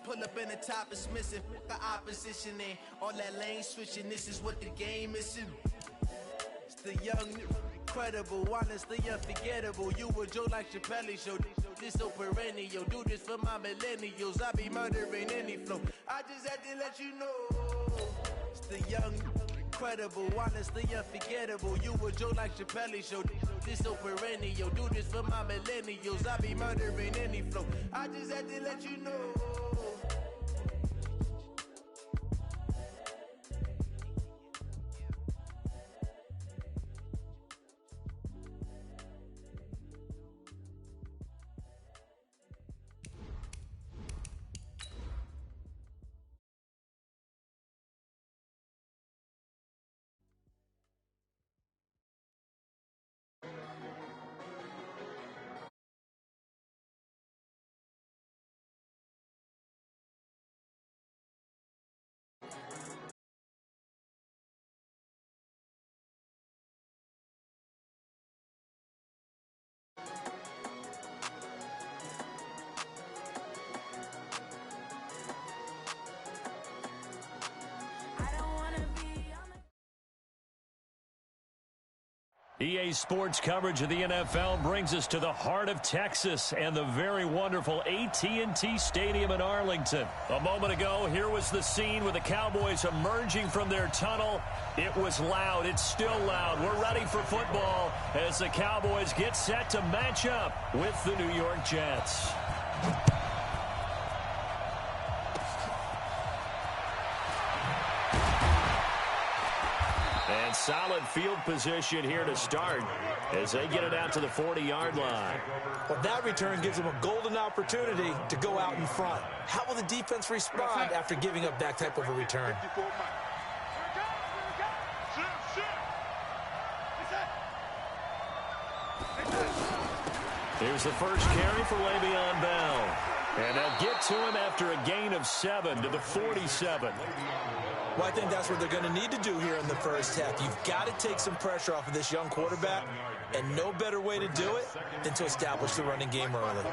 Pull up in the top is missing. The opposition in. All that lane switching. This is what the game is. It's the young, incredible, honestly unforgettable. You a joke like Chappelle show. This so perennial. Do this for my millennials. I be murdering any flow. I just had to let you know. It's the young, incredible, honestly unforgettable. You a joke like Chappelle show. This so perennial. Do this for my millennials. I be murdering any flow. I just had to let you know. EA Sports coverage of the NFL brings us to the heart of Texas and the very wonderful AT&T Stadium in Arlington. A moment ago, here was the scene with the Cowboys emerging from their tunnel. It was loud. It's still loud. We're ready for football as the Cowboys get set to match up with the New York Jets. And solid field position here to start as they get it out to the 40-yard line. Well, that return gives them a golden opportunity to go out in front. How will the defense respond after giving up that type of a return? Here's the first carry for Le'Veon Bell. And they'll get to him after a gain of 7 to the 47. Well, I think that's what they're going to need to do here in the first half. You've got to take some pressure off of this young quarterback, and no better way to do it than to establish the running game early.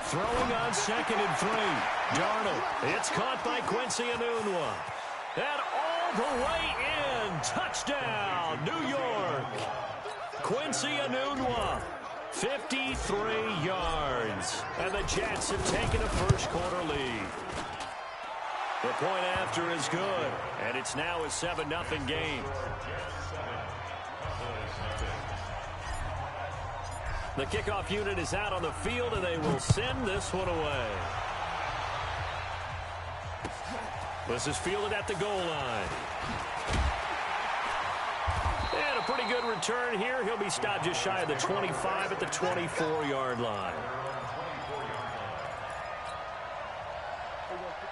Throwing on 2nd and 3. Darnold. It's caught by Quincy Enunwa. And all the way in. Touchdown, New York. Quincy Enunwa. 53 yards. And the Jets have taken a first-quarter lead. The point after is good. And it's now a 7-0 game. The kickoff unit is out on the field, and they will send this one away. This is fielded at the goal line. And a pretty good return here. He'll be stopped just shy of the 25 at the 24-yard line.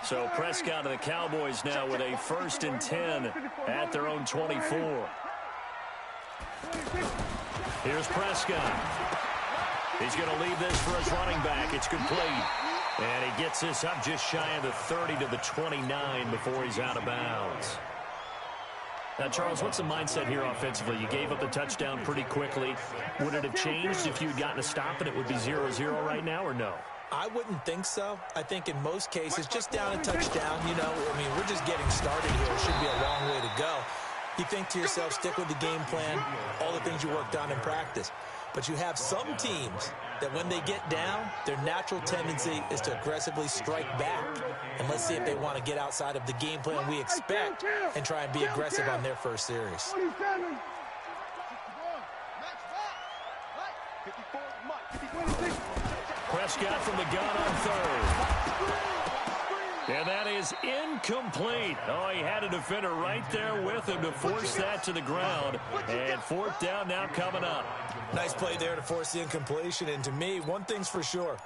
So Prescott and the Cowboys now with a 1st and 10 at their own 24. Here's Prescott. He's going to leave this for his running back. It's complete. And he gets this up just shy of the 30 to the 29 before he's out of bounds. Now, Charles, what's the mindset here offensively? You gave up the touchdown pretty quickly. Would it have changed if you had gotten a stop and it would be 0-0 right now, or no? I wouldn't think so. I think in most cases, just down a touchdown, you know, I mean, we're just getting started here. It should be a long way to go. You think to yourself, stick with the game plan, all the things you worked on in practice. But you have some teams that when they get down, their natural tendency is to aggressively strike back. And let's see if they want to get outside of the game plan we expect and try and be aggressive on their first series. Prescott from the gun on 3rd. And that is incomplete. Oh, he had a defender right there with him to force that to the ground. And 4th down now coming up. Nice play there to force the incompletion. And to me, one thing's for sure.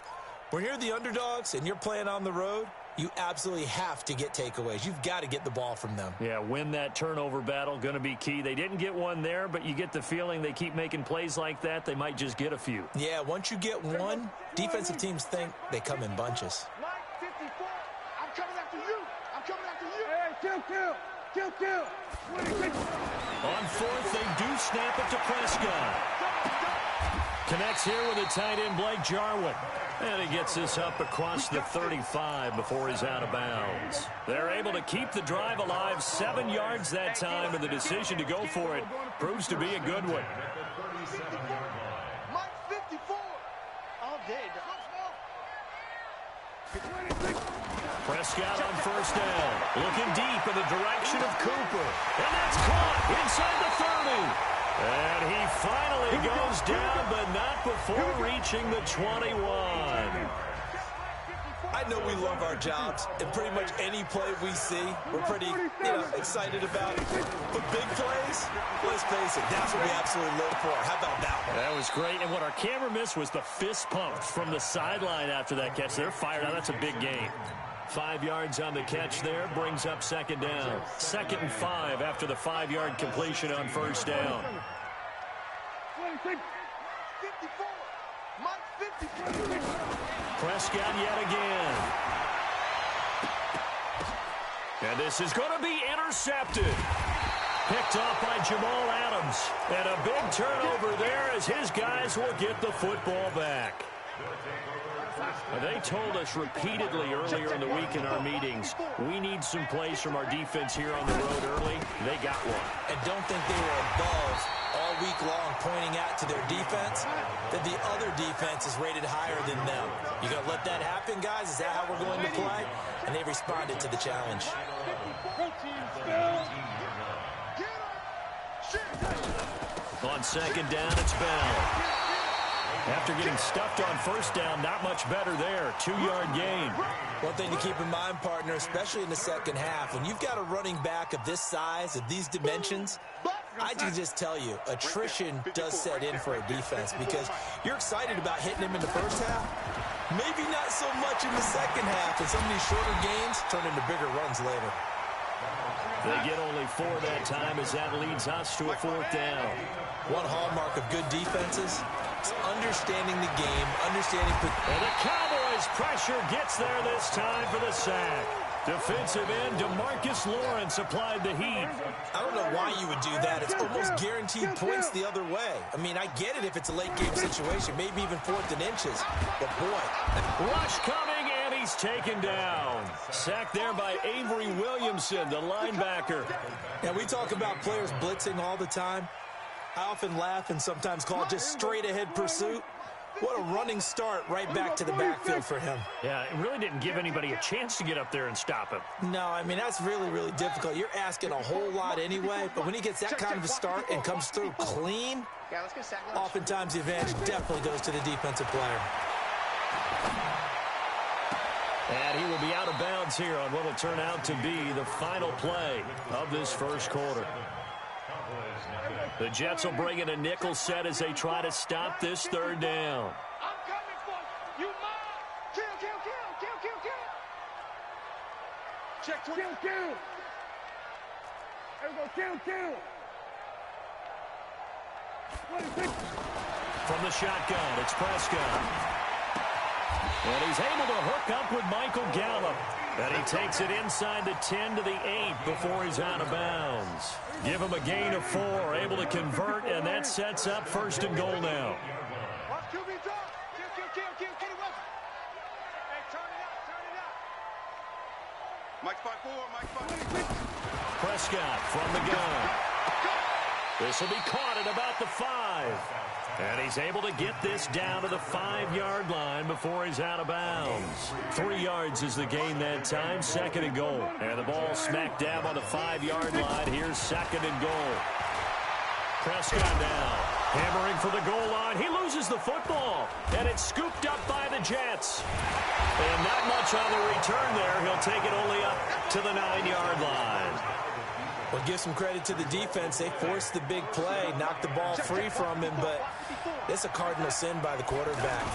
When you're the underdogs and you're playing on the road, you absolutely have to get takeaways. You've got to get the ball from them. Yeah, win that turnover battle, going to be key. They didn't get one there, but you get the feeling they keep making plays like that, they might just get a few. Yeah, once you get one, defensive teams think they come in bunches. Kill. On 4th, they do snap it to Prescott. Connects here with the tight end, Blake Jarwin. And he gets this up across the 35 before he's out of bounds. They're able to keep the drive alive, 7 yards that time, and the decision to go for it proves to be a good one. Prescott on first down, looking deep in the direction of Cooper. And that's caught inside the 30. And he finally goes down, but not before reaching the 21. I know we love our jobs, and pretty much any play we see, we're pretty, excited about it. But big plays, let's face it, that's what we absolutely live for. How about that one? That was great, and what our camera missed was the fist pump from the sideline after that catch. They're fired out. That's a big gain. 5 yards on the catch there, brings up second down. 2nd and 5 after the 5-yard completion on first down. 54. Prescott yet again. And this is going to be intercepted. Picked off by Jamal Adams. And a big turnover there as his guys will get the football back. They told us repeatedly earlier in the week in our meetings, we need some plays from our defense here on the road early. They got one. And don't think they were above all week long pointing out to their defense that the other defense is rated higher than them. You going to let that happen, guys? Is that how we're going to play? And they responded to the challenge. On second down, it's Bell. After getting stuffed on first down, not much better there. 2-yard gain. One thing to keep in mind, partner, especially in the second half, when you've got a running back of this size, of these dimensions, I can just tell you, attrition does set in for a defense because you're excited about hitting him in the first half. Maybe not so much in the second half, and some of these shorter gains turn into bigger runs later. They get only 4 that time as that leads us to a 4th down. One hallmark of good defenses is understanding the game, understanding... And the Cowboys' pressure gets there this time for the sack. Defensive end DeMarcus Lawrence applied the heat. I don't know why you would do that. It's almost guaranteed points the other way. I mean, I get it if it's a late-game situation, maybe even 4th and inches. But, boy... Rush coming, and he's taken down. Sacked there by Avery Williamson, the linebacker. Now, we talk about players blitzing all the time. I often laugh and sometimes call it just straight-ahead pursuit. What a running start right back to the backfield for him. Yeah, it really didn't give anybody a chance to get up there and stop him. No, I mean, that's really, really difficult. You're asking a whole lot anyway, but when he gets that kind of a start and comes through clean, oftentimes the advantage definitely goes to the defensive player. And he will be out of bounds here on what will turn out to be the final play of this first quarter. The Jets will bring in a nickel set as they try to stop this 3rd down. I'm coming for you. You mine. Kill. Check 20. Kill. There we go. Kill. From the shotgun, it's Prescott. And he's able to hook up with Michael Gallup. And he takes it inside the 10 to the 8 before he's out of bounds. Give him a gain of 4, able to convert, and that sets up 1st and goal now. Kill. Kenny Wilson. Hey, turn it up. Mike spot 4. Prescott from the gun. This will be caught at about the 5. And he's able to get this down to the 5-yard line before he's out of bounds. 3 yards is the gain that time, 2nd and goal. And the ball smack dab on the 5-yard line. Here's 2nd and goal. Prescott now, hammering for the goal line. He loses the football, and it's scooped up by the Jets. And not much on the return there. He'll take it only up to the 9-yard line. Well, give some credit to the defense. They forced the big play, knocked the ball free from him, but it's a cardinal sin by the quarterback.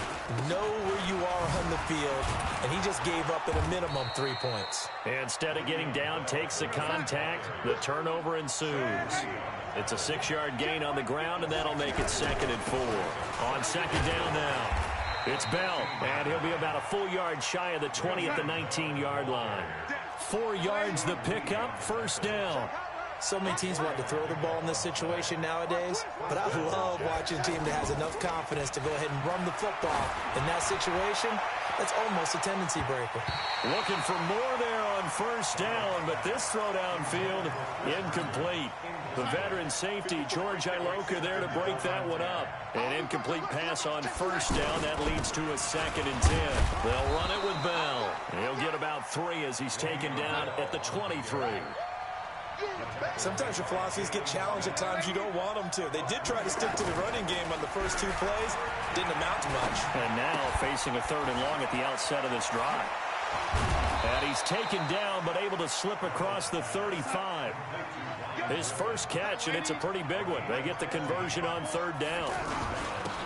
Know where you are on the field, and he just gave up at a minimum 3 points. Instead of getting down, takes the contact. The turnover ensues. It's a 6-yard gain on the ground, and that'll make it 2nd and 4. On 2nd down now, it's Bell, and he'll be about a full yard shy of the 20 at the 19-yard line. 4 yards the pickup, 1st down. So many teams want to throw the ball in this situation nowadays, but I love watching a team that has enough confidence to go ahead and run the football. In that situation, that's almost a tendency breaker. Looking for more there on first down, but this throw downfield, incomplete. The veteran safety, George Iloka, there to break that one up. An incomplete pass on first down. That leads to a 2nd and 10. They'll run it with Bell. He'll get about 3 as he's taken down at the 23. Sometimes your philosophies get challenged at times you don't want them to. They did try to stick to the running game on the first 2 plays. Didn't amount to much. And now facing a 3rd and long at the outset of this drive. And he's taken down but able to slip across the 35. His first catch, and it's a pretty big one. They get the conversion on 3rd down.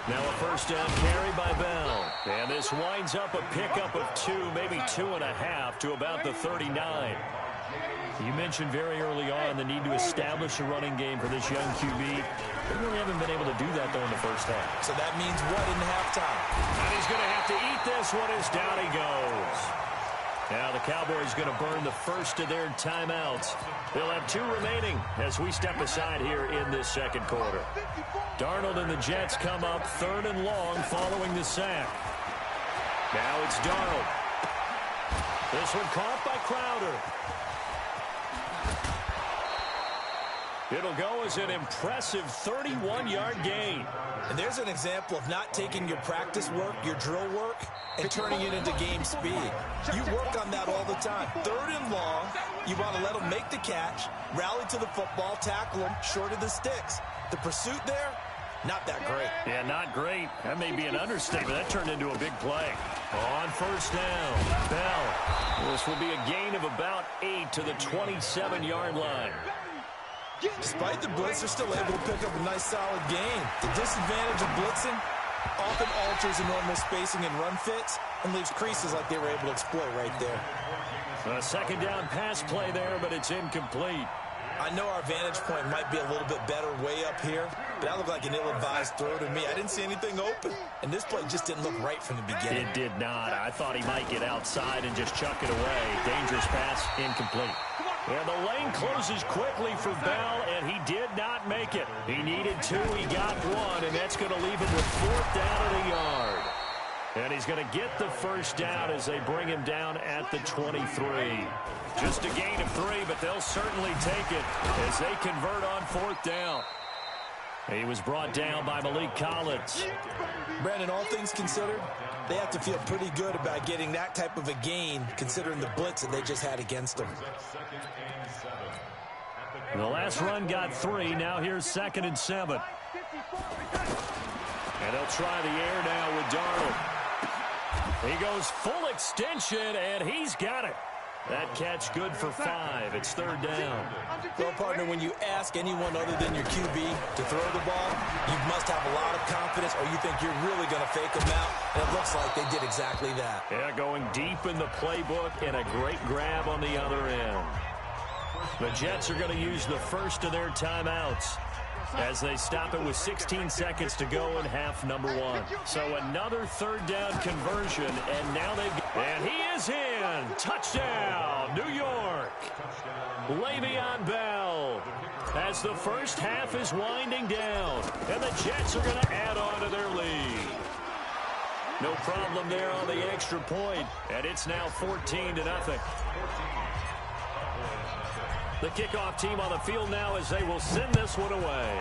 Now a first down carry by Bell. And this winds up a pickup of 2, maybe 2.5 to about the 39. You mentioned very early on the need to establish a running game for this young QB. They really haven't been able to do that, though, in the first half. So that means what in halftime? And he's going to have to eat this one as down he goes. Now the Cowboys going to burn the first of their timeouts. They'll have 2 remaining as we step aside here in this second quarter. Darnold and the Jets come up 3rd and long following the sack. Now it's Darnold. This one caught by Crowder. It'll go as an impressive 31-yard gain. And there's an example of not taking your practice work, your drill work, and turning it into game speed. You work on that all the time. 3rd and long, you want to let them make the catch, rally to the football, tackle them short of the sticks. The pursuit there, not that great. Yeah, not great. That may be an understatement. That turned into a big play. On first down, Bell. This will be a gain of about 8 to the 27-yard line. Despite the blitz, they're still able to pick up a nice, solid gain. The disadvantage of blitzing often alters the normal spacing and run fits and leaves creases like they were able to exploit right there. A 2nd down pass play there, but it's incomplete. I know our vantage point might be a little bit better way up here, but that looked like an ill-advised throw to me. I didn't see anything open, and this play just didn't look right from the beginning. It did not. I thought he might get outside and just chuck it away. Dangerous pass, incomplete. And the lane closes quickly for Bell, and he did not make it. He needed 2, he got 1, and that's going to leave him with 4th down at a yard. And he's going to get the first down as they bring him down at the 23. Just a gain of 3, but they'll certainly take it as they convert on 4th down. He was brought down by Malik Collins. Brandon, all things considered, they have to feel pretty good about getting that type of a gain considering the blitz that they just had against them. The last run got 3. Now here's 2nd and 7. And they'll try the air now with Darnold. He goes full extension, and he's got it. That catch good for 5. It's 3rd down. Well, partner, when you ask anyone other than your QB to throw the ball, you must have a lot of confidence or you think you're really going to fake them out. And it looks like they did exactly that. Yeah, going deep in the playbook and a great grab on the other end. The Jets are going to use the first of their timeouts as they stop it with 16 seconds to go in half number 1. So another 3rd down conversion, and now and he is in. Touchdown, New York. Le'Veon Bell as the first half is winding down, and the Jets are going to add on to their lead. No problem there on the extra point, and it's now 14-0. The kickoff team on the field now as they will send this one away.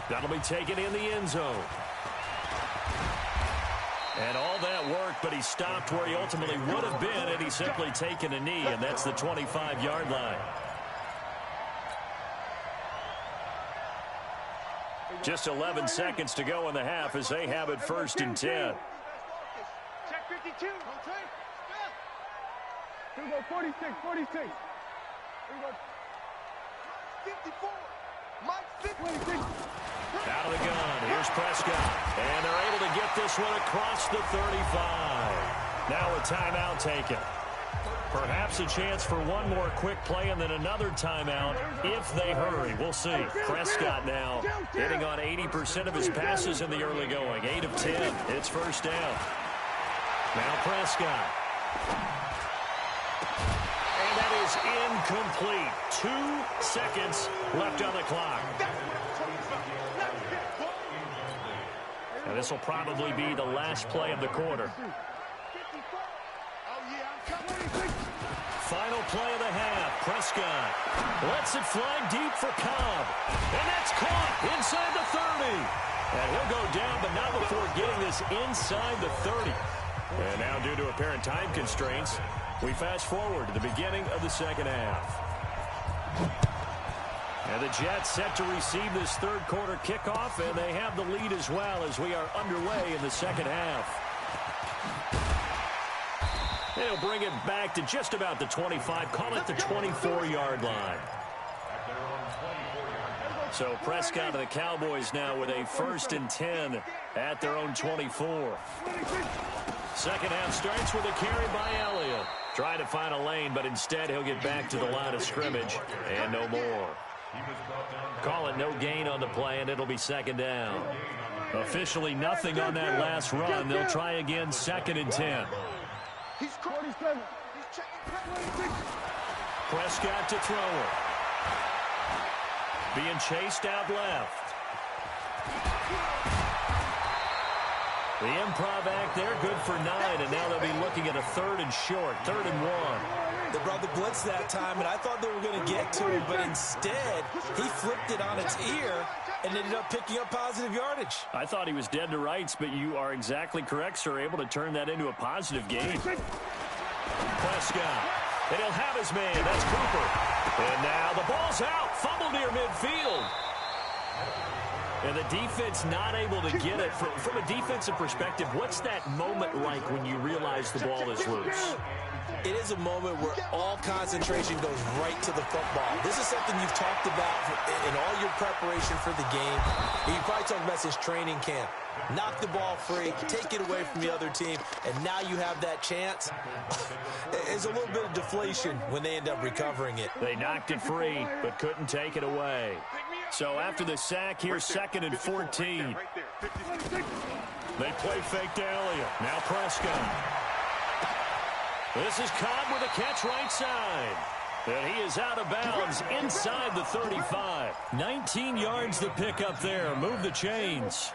That'll be taken in the end zone. And all that work, but he stopped where he ultimately would have been had he simply taken a knee, and that's the 25-yard line. Just 11 seconds to go in the half as they have it 1st and 10. Check 52. Here we go, 46, 46. Here we go. 54. Mike 56. Out of the gun. Here's Prescott. And they're able to get this one across the 35. Now a timeout taken. Perhaps a chance for one more quick play and then another timeout if they hurry. We'll see. Prescott now hitting on 80% of his passes in the early going. 8 of 10. It's 1st down. Now Prescott. And that is incomplete. 2 seconds left on the clock. And this will probably be the last play of the quarter. Final play of the half. Prescott lets it fly deep for Cobb. And that's caught inside the 30. And he'll go down, but not before getting this inside the 30. And now, due to apparent time constraints, we fast forward to the beginning of the second half. And the Jets set to receive this third quarter kickoff, and they have the lead as well as we are underway in the second half. They'll bring it back to just about the 25, call it the 24-yard line. So Prescott and the Cowboys now with a 1st and 10 at their own 24. Second half starts with a carry by Elliott. Trying to find a lane, but instead he'll get back to the line of scrimmage and no more. Call it no gain on the play, and it'll be second down. Officially nothing on that last run. They'll try again, 2nd and 10. Prescott to throw it. Being chased out left. The improv act there, good for 9, and now they'll be looking at a 3rd and short, 3rd and 1. They brought the blitz that time, and I thought they were going to get to him, but instead, he flipped it on its ear and ended up picking up positive yardage. I thought he was dead to rights, but you are exactly correct, sir, able to turn that into a positive gain. Prescott, and he'll have his man, that's Cooper. And now the ball's out, fumble near midfield. And the defense not able to get it. From a defensive perspective, what's that moment like when you realize the ball is loose? It is a moment where all concentration goes right to the football. This is something you've talked about in all your preparation for the game. You probably talked about since training camp. Knock the ball free, take it away from the other team, and now you have that chance. It's a little bit of deflation when they end up recovering it. They knocked it free, but couldn't take it away. So after the sack, here's 2nd and 14. They play fake to Elliott. Now Prescott. This is Cobb with a catch right side. And he is out of bounds inside the 35. 19 yards to pick up there. Move the chains.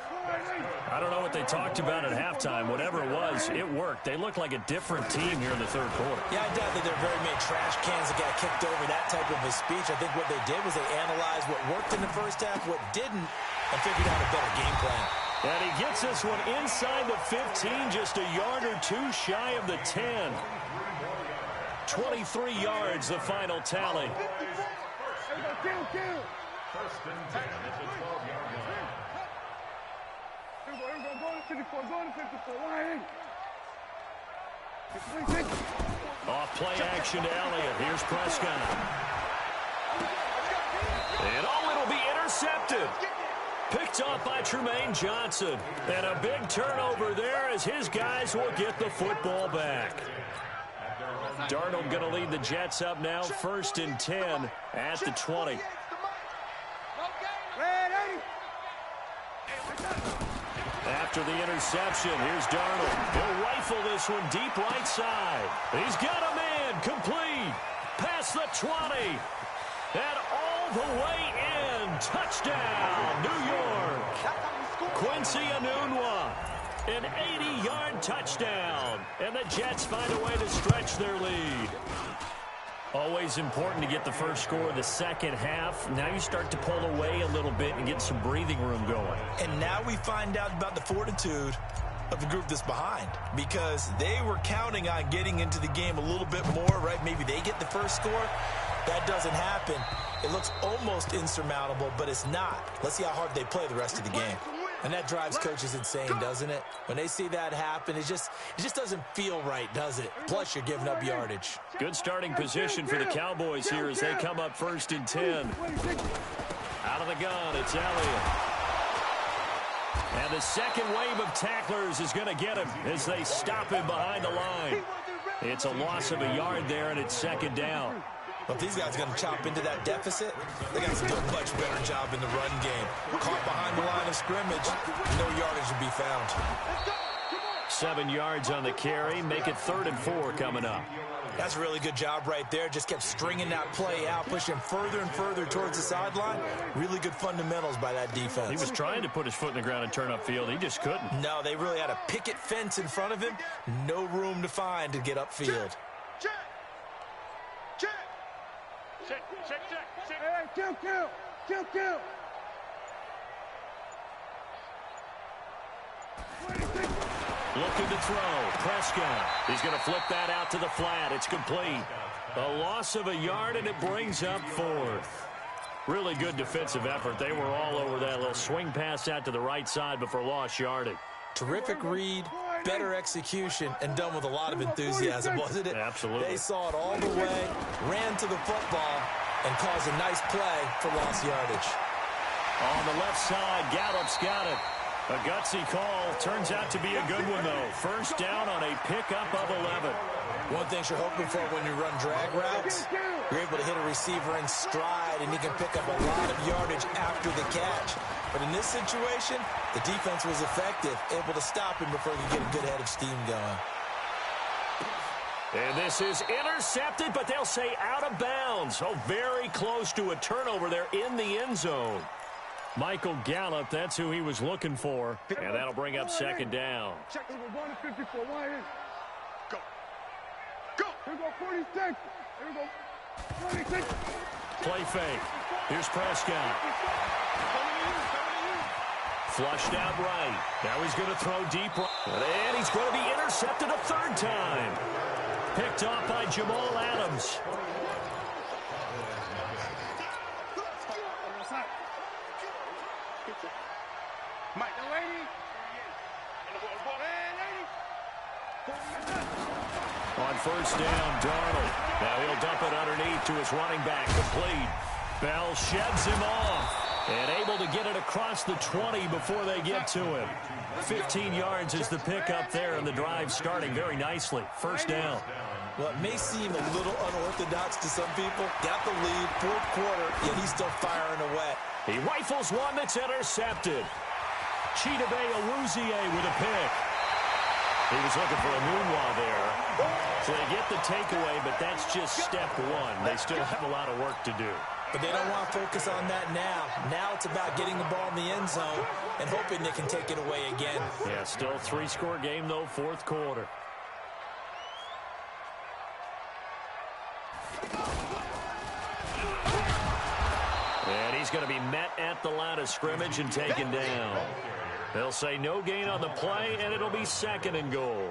I don't know what they talked about at halftime. Whatever it was, it worked. They look like a different team here in the third quarter. Yeah, I doubt that there are very many trash cans that got kicked over that type of a speech. I think what they did was they analyzed what worked in the first half, what didn't, and figured out a better game plan. And he gets this one inside the 15, just a yard or two shy of the 10. 23 yards, the final tally. Off play action to Elliott. Here's Prescott. And it'll be intercepted. Picked off by Tremaine Johnson. And a big turnover there as his guys will get the football back. Darnold going to lead the Jets up now, 1st and 10 at the 20. After the interception, here's Darnold. He'll rifle this one deep right side. He's got a man complete. Past the 20. And all the way in. Touchdown, New York. Quincy Enunwa. An 80-yard touchdown. And the Jets find a way to stretch their lead. Always important to get the first score of the second half. Now you start to pull away a little bit and get some breathing room going. And now we find out about the fortitude of the group that's behind, because they were counting on getting into the game a little bit more, right? Maybe they get the first score. That doesn't happen. It looks almost insurmountable, but it's not. Let's see how hard they play the rest of the game. And that drives coaches insane, doesn't it? When they see that happen, it just doesn't feel right, does it? Plus, you're giving up yardage. Good starting position for the Cowboys here as they come up 1st and 10. Out of the gun, it's Elliott. And the second wave of tacklers is going to get him as they stop him behind the line. It's a loss of a yard there, and it's 2nd down. But if these guys are going to chop into that deficit, they got to do a much better job in the run game. Caught behind the line of scrimmage, no yardage to be found. 7 yards on the carry, make it 3rd and 4 coming up. That's a really good job right there. Just kept stringing that play out, pushing further and further towards the sideline. Really good fundamentals by that defense. He was trying to put his foot in the ground and turn upfield. He just couldn't. No, they really had a picket fence in front of him. No room to find to get upfield. Check. Hey, kill. Looking to throw. Prescott. He's going to flip that out to the flat. It's complete. A loss of a yard, and it brings up fourth. Really good defensive effort. They were all over that little swing pass out to the right side before lost yardage. Terrific read, better execution, and done with a lot of enthusiasm, wasn't it? Absolutely. They saw it all the way, ran to the football, and caused a nice play for lost yardage. On the left side, Gallup's got it. A gutsy call. Turns out to be a good one, though. First down on a pickup of 11. One thing you're hoping for when you run drag routes, you're able to hit a receiver in stride, and he can pick up a lot of yardage after the catch. But in this situation, the defense was effective, able to stop him before he could get a good head of steam going. And this is intercepted, but they'll say out of bounds. Oh, very close to a turnover there in the end zone. Michael Gallup, that's who he was looking for. And that'll bring up second down. Check number 154. Why is? Go. Here we go, 46. Here we go, 46. Play fake. Here's Prescott. Flushed out right. Now he's going to throw deep right. And he's going to be intercepted a third time. Picked off by Jamal Adams. Mike, the lady. On first down, Darnold. Now he'll dump it underneath to his running back. Complete. Bell sheds him off. And able to get it across the 20 before they get to him. 15 yards is the pickup there, and the drive starting very nicely. First down. Well, it may seem a little unorthodox to some people. Got the lead, fourth quarter, yet he's still firing away. He rifles one that's intercepted. Chidobe Awuzie with a pick. He was looking for a Nunwa there. So they get the takeaway, but that's just step one. They still have a lot of work to do. But they don't want to focus on that now. Now it's about getting the ball in the end zone and hoping they can take it away again. Yeah, still three-score game, though, fourth quarter. And he's going to be met at the line of scrimmage and taken down. They'll say no gain on the play, and it'll be second and goal.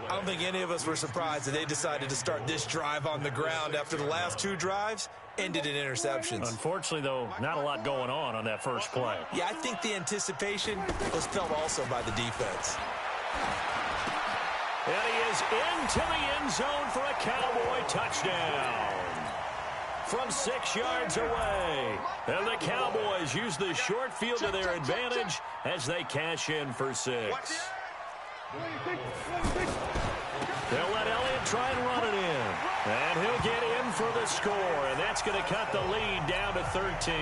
I don't think any of us were surprised that they decided to start this drive on the ground after the last two drives ended in interceptions. Unfortunately, though, not a lot going on that first play. Yeah, I think the anticipation was felt also by the defense. And he is into the end zone for a Cowboy touchdown. From 6 yards away. And the Cowboys use the short field to their advantage as they cash in for 6. They'll let Elliott try and run it in. And he'll get in for the score. And that's going to cut the lead down to 13.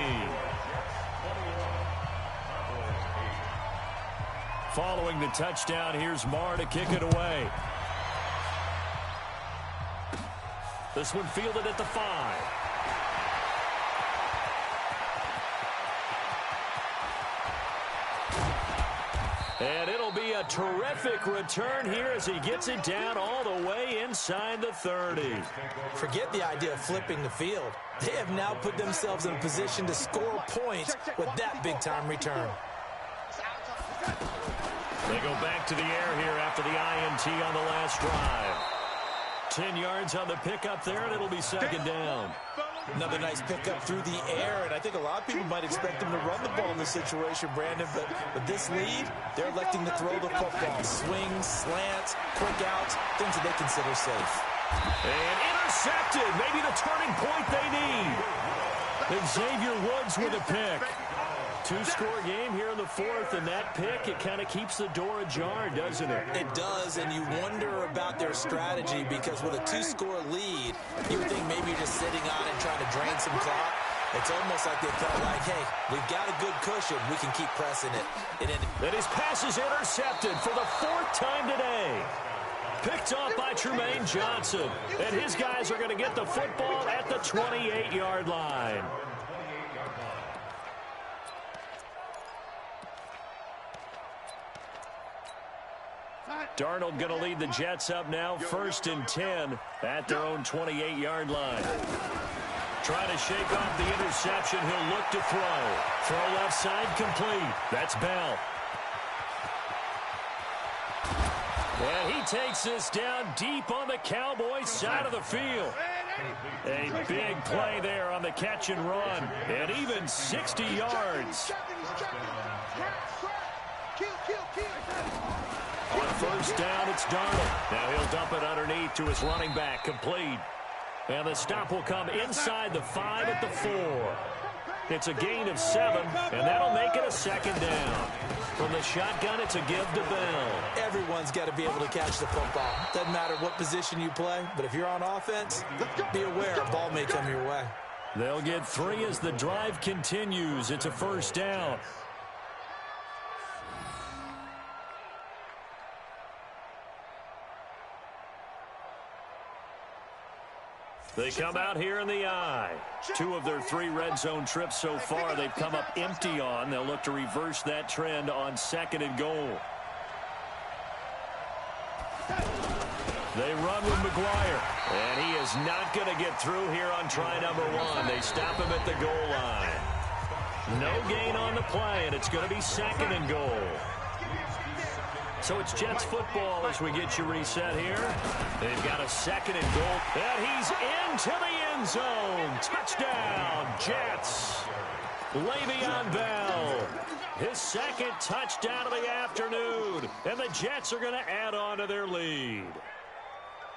Following the touchdown, here's Marr to kick it away. This one fielded at the 5. And it'll be a terrific return here as he gets it down all the way inside the 30. Forget the idea of flipping the field. They have now put themselves in a position to score points with that big-time return. They go back to the air here after the INT on the last drive. 10 yards on the pickup there, and it'll be second down. Another nice pickup through the air, and I think a lot of people might expect them to run the ball in this situation, Brandon, but with this lead, they're electing to throw the football. Swings, slants, quick outs, things that they consider safe. And intercepted, maybe the turning point they need. And Xavier Woods with a pick. Two-score game here in the fourth, and that pick, it kind of keeps the door ajar, doesn't it? It does, and you wonder about their strategy because with a two-score lead, you would think maybe you're just sitting on it trying to drain some clock. It's almost like they felt like, hey, we've got a good cushion. We can keep pressing it. And his pass is intercepted for the 4th time today. Picked off by Tremaine Johnson. And his guys are going to get the football at the 28-yard line. Darnold going to lead the Jets up now, 1st and 10 at their own 28-yard line. Trying to shake off the interception. He'll look to throw. Throw left side complete. That's Bell. And he takes this down deep on the Cowboys side of the field. A big play there on the catch and run. And even 60 yards. On 1st down, it's Darnold. Now he'll dump it underneath to his running back, complete. And the stop will come inside the 5 at the 4. It's a gain of 7, and that'll make it a 2nd down. From the shotgun, it's a give to Bell. Everyone's got to be able to catch the football. Doesn't matter what position you play, but if you're on offense, be aware a ball may come your way. They'll get 3 as the drive continues. It's a 1st down. They come out here in the eye. 2 of their 3 red zone trips so far they've come up empty on. They'll look to reverse that trend on 2nd and goal. They run with McGuire. And he is not going to get through here on try number 1. They stop him at the goal line. No gain on the play, and it's going to be 2nd and goal. So it's Jets football as we get you reset here. They've got a 2nd and goal. And he's into the end zone. Touchdown, Jets. Le'Veon Bell. His 2nd touchdown of the afternoon. And the Jets are going to add on to their lead.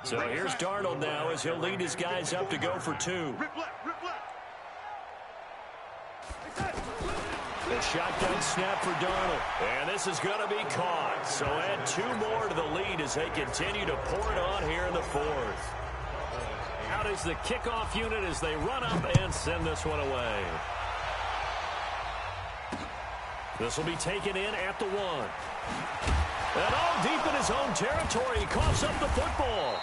So here's Darnold now as he'll lead his guys up to go for 2. A shotgun snap for Darnold. And this is going to be caught. So add 2 more to the lead as they continue to pour it on here in the 4th. Out is the kickoff unit as they run up and send this one away. This will be taken in at the 1. And all deep in his own territory, he coughs up the football.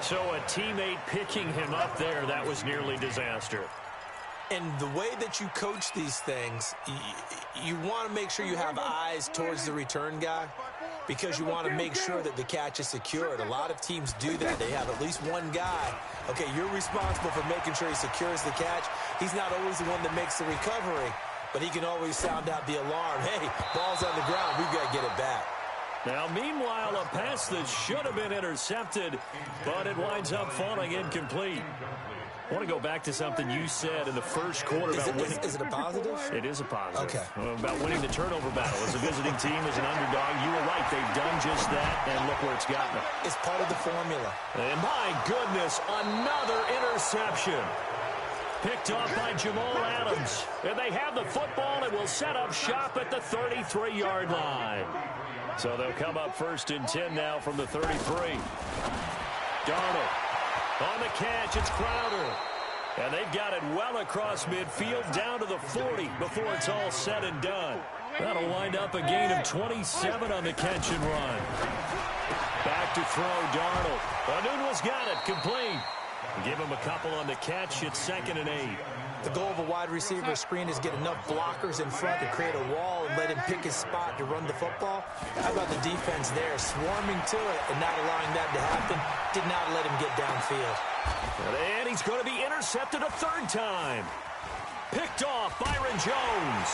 So a teammate picking him up there, that was nearly disaster. And the way that you coach these things, you want to make sure you have eyes towards the return guy because you want to make sure that the catch is secured. A lot of teams do that. They have at least one guy. Okay, you're responsible for making sure he secures the catch. He's not always the one that makes the recovery, but he can always sound out the alarm. Hey, ball's on the ground. We've got to get it back. Now, meanwhile, a pass that should have been intercepted, but it winds up falling incomplete. I want to go back to something you said in the first quarter about winning. Is it a positive? It is a positive. Okay. About winning the turnover battle. As a visiting team, as an underdog, you were right. They've done just that, and look where it's gotten them. It's part of the formula. And my goodness, another interception. Picked off by Jamal Adams. And they have the football and will set up shop at the 33-yard line. So they'll come up 1st and 10 now from the 33. Darnold. On the catch, it's Crowder. And they've got it well across midfield down to the 40 before it's all said and done. That'll wind up a gain of 27 on the catch and run. Back to throw, Darnold. Onunwa's got it, complete. Give him a couple on the catch. It's 2nd and 8. The goal of a wide receiver screen is get enough blockers in front to create a wall and let him pick his spot to run the football. How about the defense there, swarming to it and not allowing that to happen? Did not let him get downfield. And he's going to be intercepted a 3rd time. Picked off Byron Jones.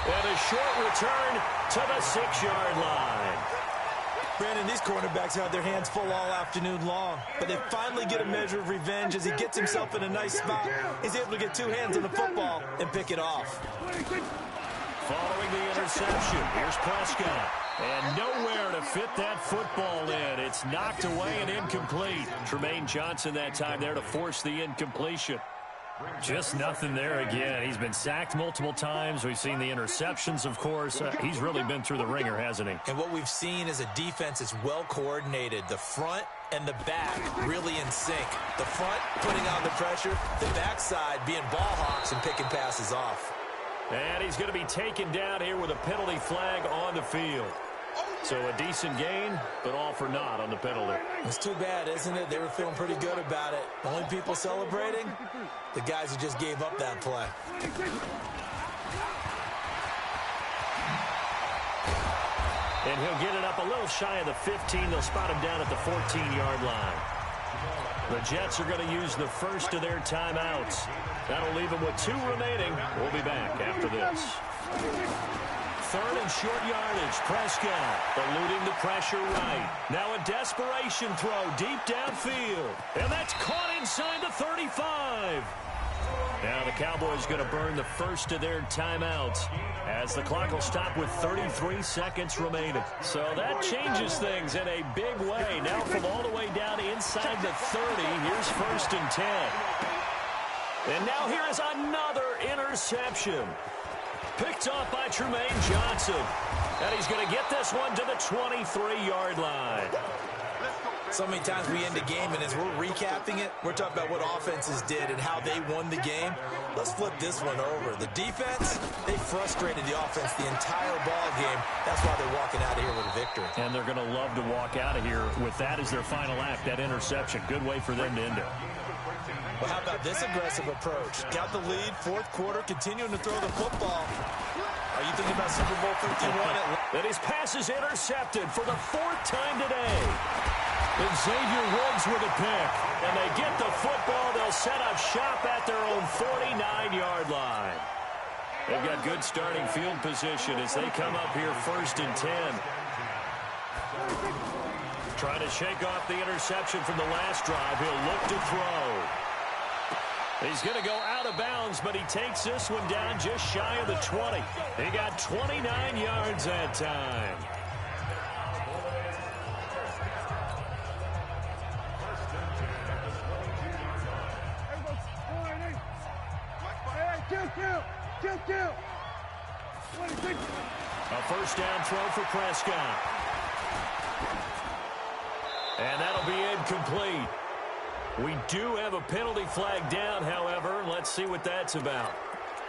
And a short return to the 6-yard line. Brandon, these cornerbacks had their hands full all afternoon long, but they finally get a measure of revenge as he gets himself in a nice spot. He's able to get 2 hands on the football and pick it off. Following the interception, here's Prescott. And nowhere to fit that football in. It's knocked away and incomplete. Tremaine Johnson that time there to force the incompletion. Just nothing there again. He's been sacked multiple times. We've seen the interceptions, of course. He's really been through the ringer, hasn't he? And what we've seen is a defense that's well coordinated. The front and the back really in sync. The front putting on the pressure. The backside being ball hawks and picking passes off. And he's going to be taken down here with a penalty flag on the field. So a decent gain, but all for naught on the penalty. It's too bad, isn't it? They were feeling pretty good about it. The only people celebrating, the guys who just gave up that play. And he'll get it up a little shy of the 15. They'll spot him down at the 14-yard line. The Jets are going to use the first of their timeouts. That'll leave them with 2 remaining. We'll be back after this. 3rd and short yardage. Prescott eluding the pressure right. Now a desperation throw deep downfield. And that's caught inside the 35. Now the Cowboys going to burn the first of their timeouts as the clock will stop with 33 seconds remaining. So that changes things in a big way. Now from all the way down inside the 30, here's 1st and 10. And now here is another interception. Picked off by Tremaine Johnson. And he's going to get this one to the 23-yard line. So many times we end the game, and as we're recapping it, we're talking about what offenses did and how they won the game. Let's flip this one over. The defense, they frustrated the offense the entire ball game. That's why they're walking out of here with a victory. And they're going to love to walk out of here with that as their final act, that interception. Good way for them to end it. Well, how about this aggressive approach? Got the lead, 4th quarter, continuing to throw the football. Are you thinking about Super Bowl 51? And his pass is intercepted for the 4th time today. And Xavier Woods with a pick. And they get the football. They'll set up shop at their own 49-yard line. They've got good starting field position as they come up here 1st and 10. Trying to shake off the interception from the last drive. He'll look to throw. He's going to go out of bounds, but he takes this one down just shy of the 20. He got 29 yards that time. A 1st down throw for Prescott. And that'll be incomplete. We do have a penalty flag down, however. Let's see what that's about.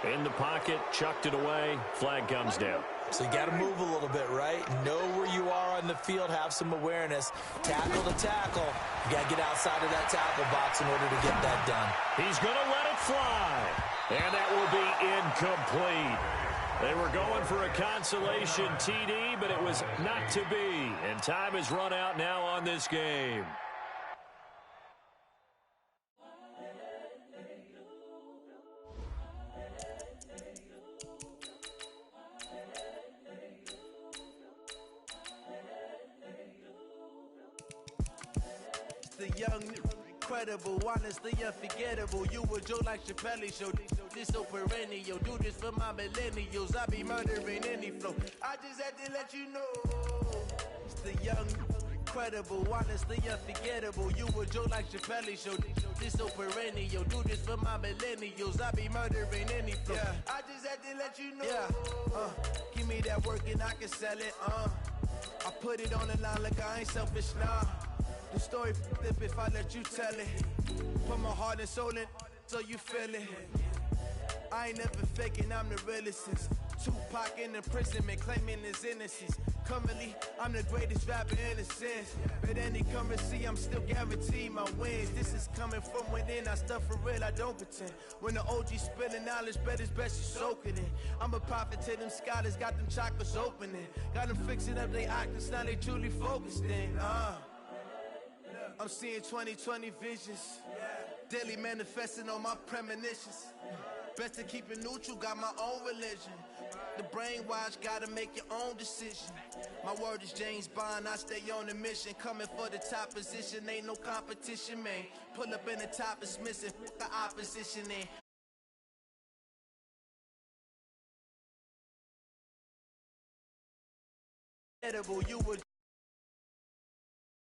In the pocket, chucked it away. Flag comes down. So you got to move a little bit, right? Know where you are on the field, have some awareness. Tackle to tackle. You got to get outside of that tackle box in order to get that done. He's going to let it fly. And that will be incomplete. They were going for a consolation TD, but it was not to be. And time has run out now on this game. The young, incredible, honestly unforgettable. You a Joe like Chappelle show. This so perennial. Do this for my millennials. I be murdering any flow. I just had to let you know. It's the young, incredible, honestly unforgettable. You a Joe like Chappelle show. This so perennial. Do this for my millennials. I be murdering any flow. Yeah. I just had to let you know. Yeah. Give me that work and I can sell it. I put it on the line like I ain't selfish, nah. The story flip if I let you tell it. Put my heart and soul in so you feel it. I ain't never faking, I'm the realest since Tupac in imprisonment, claiming his innocence. Currently, I'm the greatest rapper in a sense. But any currency, I'm still guaranteed my wins. This is coming from within, I stuff for real, I don't pretend. When the OG spilling knowledge, bet it's best you soak it in. I'm a prophet to them scholars, got them chakras opening. Got them fixing up they octaves, now they truly focused in. I'm seeing 2020 visions. Daily manifesting on my premonitions. Best to keep it neutral, got my own religion. The brainwash, gotta make your own decision. My word is James Bond, I stay on a mission. Coming for the top position, ain't no competition, man. Pull up in the top, it's missing, the opposition in. You would